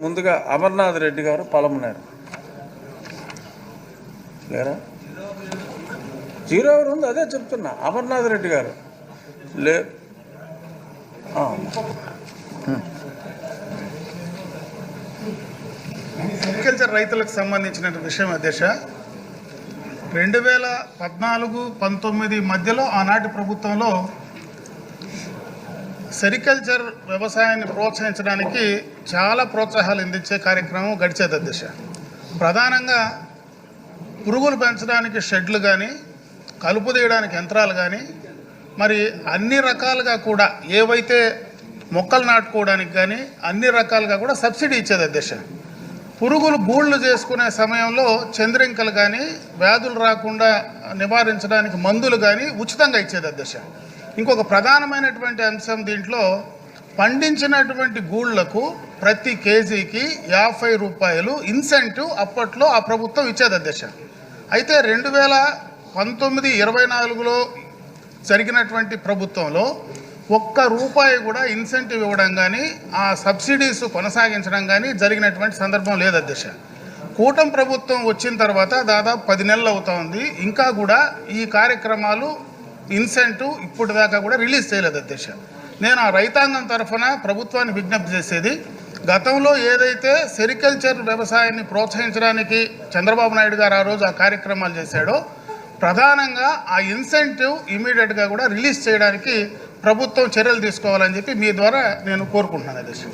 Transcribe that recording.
ముందుగా అమర్నాథ్ రెడ్డి గారు పలమనేరు లేరా? జీరో ఎవరు ఉంది? అదే చెప్తున్నా. అమర్నాథ్ రెడ్డి గారు లే అగ్రికల్చర్ రైతులకు సంబంధించిన విషయం అధ్యక్ష, 2014-19 మధ్యలో ఆనాటి ప్రభుత్వంలో సెరికల్చర్ వ్యవసాయాన్ని ప్రోత్సహించడానికి చాలా ప్రోత్సాహాలు అందించే కార్యక్రమం గడిచేది అధ్యక్ష. ప్రధానంగా పురుగులు పెంచడానికి షెడ్లు కానీ, కలుపు తీయడానికి యంత్రాలు కానీ, మరి అన్ని రకాలుగా కూడా ఏవైతే మొక్కలు నాటుకోవడానికి కానీ అన్ని రకాలుగా కూడా సబ్సిడీ ఇచ్చేది అధ్యక్ష. పురుగులు గూళ్ళు చేసుకునే సమయంలో చంద్రింకలు కానీ వ్యాధులు రాకుండా నివారించడానికి మందులు కానీ ఉచితంగా ఇచ్చేది అధ్యక్ష. ఇంకొక ప్రధానమైనటువంటి అంశం దీంట్లో పండించినటువంటి గూళ్లకు ప్రతి కేజీకి 50 రూపాయలు ఇన్సెంటివ్ అప్పట్లో ఆ ప్రభుత్వం ఇచ్చేది అధ్యక్ష. అయితే 2019-24లో జరిగినటువంటి ప్రభుత్వంలో ₹1 కూడా ఇన్సెంటివ్ ఇవ్వడం కానీ ఆ సబ్సిడీస్ కొనసాగించడం కానీ జరిగినటువంటి సందర్భం లేదు అధ్యక్ష. కూటమి ప్రభుత్వం వచ్చిన తర్వాత దాదాపు 10 నెలలు అవుతా ఉంది, ఇంకా కూడా ఈ కార్యక్రమాలు ఇన్సెంటివ్ ఇప్పుడు దాకా కూడా రిలీజ్ చేయలేదు అధ్యక్ష. నేను ఆ రైతాంగం తరఫున ప్రభుత్వాన్ని విజ్ఞప్తి చేసేది, గతంలో ఏదైతే సెరికల్చర్ వ్యవసాయాన్ని ప్రోత్సహించడానికి చంద్రబాబు నాయుడు గారు ఆ రోజు ఆ కార్యక్రమాలు చేశాడో ప్రధానంగా ఆ ఇన్సెంటివ్ ఇమీడియట్గా కూడా రిలీజ్ చేయడానికి ప్రభుత్వం చర్యలు తీసుకోవాలని చెప్పి మీ ద్వారా నేను కోరుకుంటున్నాను అధ్యక్ష.